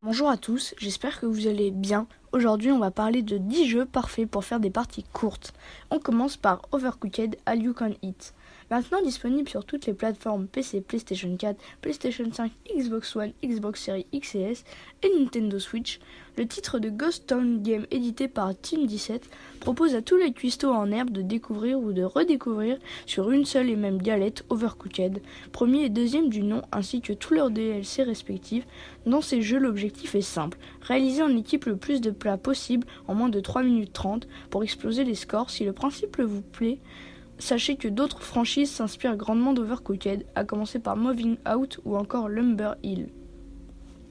Bonjour à tous, j'espère que vous allez bien. Aujourd'hui, on va parler de 10 jeux parfaits pour faire des parties courtes. On commence par Overcooked All You Can Eat. Maintenant disponible sur toutes les plateformes PC, PlayStation 4, PlayStation 5, Xbox One, Xbox Series X et S et Nintendo Switch, le titre de Ghost Town Game édité par Team 17 propose à tous les cuistots en herbe de découvrir ou de redécouvrir sur une seule et même galette Overcooked, premier et deuxième du nom ainsi que tous leurs DLC respectifs. Dans ces jeux, l'objectif est simple, réaliser en équipe le plus de plats possible en moins de 3 minutes 30 pour exploser les scores. Si le principe vous plaît, sachez que d'autres franchises s'inspirent grandement d'Overcooked, à commencer par Moving Out ou encore Lumber Hill.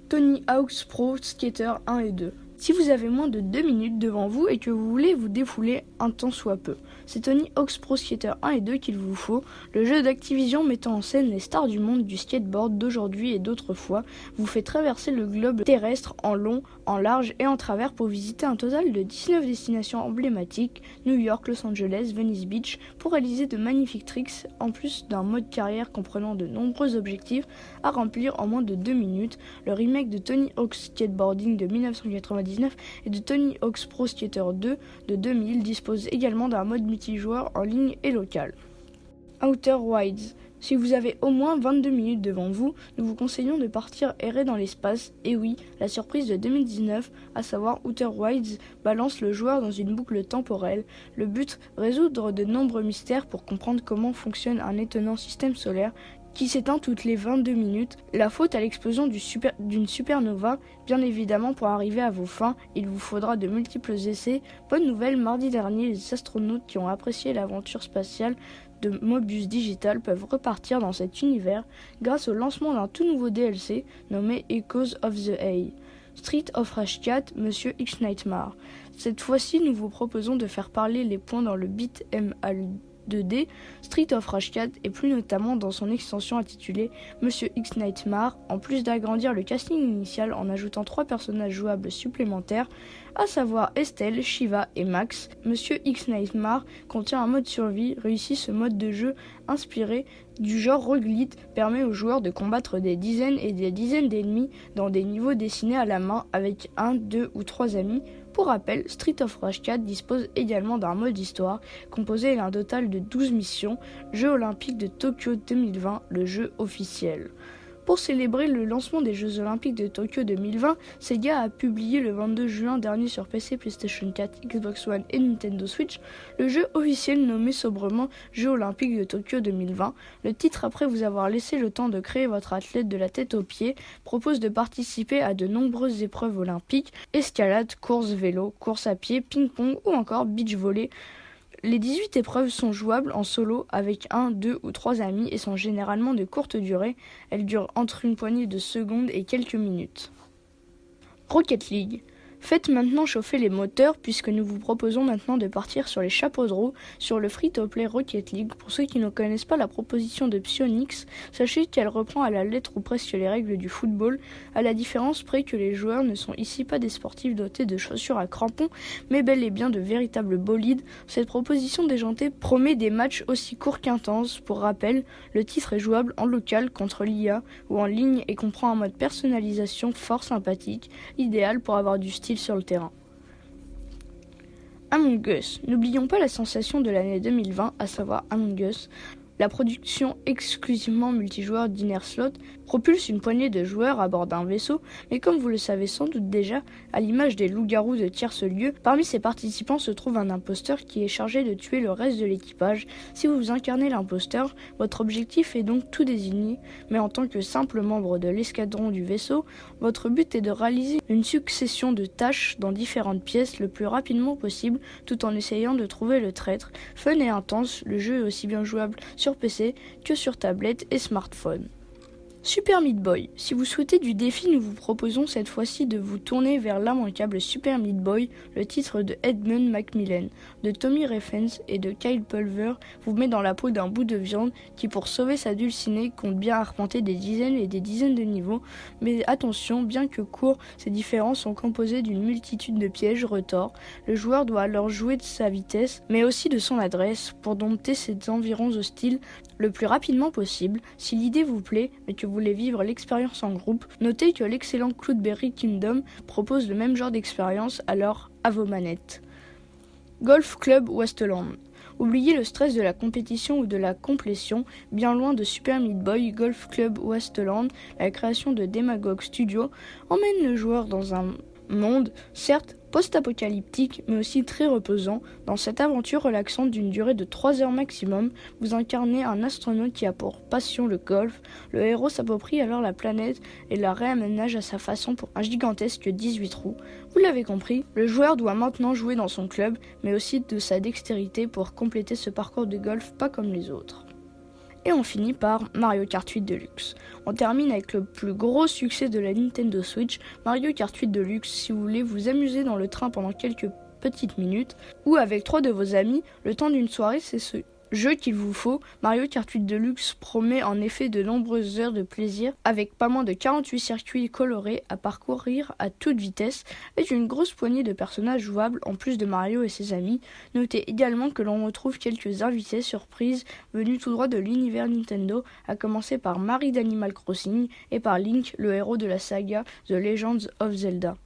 Tony Hawk's Pro Skater 1 et 2. Si vous avez moins de 2 minutes devant vous et que vous voulez vous défouler un tant soit peu, c'est Tony Hawk's Pro Skater 1 et 2 qu'il vous faut, le jeu d'Activision mettant en scène les stars du monde du skateboard d'aujourd'hui et d'autrefois, vous fait traverser le globe terrestre en long, en large et en travers pour visiter un total de 19 destinations emblématiques, New York, Los Angeles, Venice Beach, pour réaliser de magnifiques tricks en plus d'un mode carrière comprenant de nombreux objectifs à remplir en moins de 2 minutes. Le remake de Tony Hawk's Skateboarding de 1999 et de Tony Hawk's Pro Skater 2 de 2000 dispose également d'un mode multijoueur en ligne et local. Outer Wilds. Si vous avez au moins 22 minutes devant vous, nous vous conseillons de partir errer dans l'espace. Et oui, la surprise de 2019, à savoir Outer Wilds, balance le joueur dans une boucle temporelle. Le but, résoudre de nombreux mystères pour comprendre comment fonctionne un étonnant système solaire qui s'éteint toutes les 22 minutes, la faute à l'explosion d'une supernova. Bien évidemment, pour arriver à vos fins, il vous faudra de multiples essais. Bonne nouvelle, mardi dernier, les astronautes qui ont apprécié l'aventure spatiale de Mobius Digital peuvent repartir dans cet univers grâce au lancement d'un tout nouveau DLC nommé Echoes of the Eye. Street of Rage 4, Monsieur X Nightmare. Cette fois-ci, nous vous proposons de faire parler les points dans le beat'em all 2D, Street of Rage 4 et plus notamment dans son extension intitulée Monsieur X Nightmare, en plus d'agrandir le casting initial en ajoutant 3 personnages jouables supplémentaires, à savoir Estelle, Shiva et Max. Monsieur X Nightmare contient un mode survie. Réussi, ce mode de jeu inspiré du genre roguelite permet aux joueurs de combattre des dizaines et des dizaines d'ennemis dans des niveaux dessinés à la main avec 1, 2 ou 3 amis. Pour rappel, Street of Rage 4 dispose également d'un mode histoire composé d'un total de 12 missions, Jeux olympiques de Tokyo 2020, le jeu officiel. Pour célébrer le lancement des Jeux olympiques de Tokyo 2020, Sega a publié le 22 juin dernier sur PC, PlayStation 4, Xbox One et Nintendo Switch le jeu officiel nommé sobrement Jeux olympiques de Tokyo 2020. Le titre, après vous avoir laissé le temps de créer votre athlète de la tête aux pieds, propose de participer à de nombreuses épreuves olympiques, escalade, course vélo, course à pied, ping-pong ou encore beach volley. Les 18 épreuves sont jouables en solo avec 1, 2 ou 3 amis et sont généralement de courte durée. Elles durent entre une poignée de secondes et quelques minutes. Rocket League. Faites maintenant chauffer les moteurs puisque nous vous proposons maintenant de partir sur les chapeaux de roue sur le free-to-play Rocket League. Pour ceux qui ne connaissent pas la proposition de Psyonix, sachez qu'elle reprend à la lettre ou presque les règles du football, à la différence près que les joueurs ne sont ici pas des sportifs dotés de chaussures à crampons, mais bel et bien de véritables bolides. Cette proposition déjantée promet des matchs aussi courts qu'intenses. Pour rappel, le titre est jouable en local contre l'IA ou en ligne et comprend un mode personnalisation fort sympathique, idéal pour avoir du style sur le terrain. Among Us. N'oublions pas la sensation de l'année 2020, à savoir Among Us. La production exclusivement multijoueur d'Innerslot propulse une poignée de joueurs à bord d'un vaisseau, mais comme vous le savez sans doute déjà, à l'image des loups-garous de tierce lieu, parmi ces participants se trouve un imposteur qui est chargé de tuer le reste de l'équipage. Si vous incarnez l'imposteur, votre objectif est donc tout désigné, mais en tant que simple membre de l'escadron du vaisseau, votre but est de réaliser une succession de tâches dans différentes pièces le plus rapidement possible, tout en essayant de trouver le traître. Fun et intense, le jeu est aussi bien jouable sur PC que sur tablette et smartphone. Super Meat Boy. Si vous souhaitez du défi, nous vous proposons cette fois-ci de vous tourner vers l'immanquable Super Meat Boy. Le titre de Edmund Macmillan, de Tommy Refens et de Kyle Pulver vous met dans la peau d'un bout de viande qui, pour sauver sa dulcinée, compte bien arpenter des dizaines et des dizaines de niveaux. Mais attention, bien que courts, ces différents sont composés d'une multitude de pièges retors. Le joueur doit alors jouer de sa vitesse, mais aussi de son adresse, pour dompter ces environs hostiles le plus rapidement possible. Si l'idée vous plaît, mais que vous voulez vivre l'expérience en groupe, notez que l'excellent Cloudberry Kingdom propose le même genre d'expérience, alors à vos manettes. Golf Club Westland. Oubliez le stress de la compétition ou de la complétion, bien loin de Super Meat Boy. Golf Club Westland, la création de Demagogue Studio, emmène le joueur dans un monde, certes post-apocalyptique, mais aussi très reposant. Dans cette aventure relaxante d'une durée de 3 heures maximum, vous incarnez un astronaute qui a pour passion le golf. Le héros s'approprie alors la planète et la réaménage à sa façon pour un gigantesque 18 trous. Vous l'avez compris, le joueur doit maintenant jouer dans son club, mais aussi de sa dextérité pour compléter ce parcours de golf pas comme les autres. Et on finit par Mario Kart 8 Deluxe. On termine avec le plus gros succès de la Nintendo Switch, Mario Kart 8 Deluxe. Si vous voulez vous amuser dans le train pendant quelques petites minutes, ou avec 3 de vos amis, le temps d'une soirée, c'est ce jeu qu'il vous faut. Mario Kart 8 Deluxe promet en effet de nombreuses heures de plaisir, avec pas moins de 48 circuits colorés à parcourir à toute vitesse, avec une grosse poignée de personnages jouables en plus de Mario et ses amis. Notez également que l'on retrouve quelques invités surprises venus tout droit de l'univers Nintendo, à commencer par Marie d'Animal Crossing et par Link, le héros de la saga The Legends of Zelda.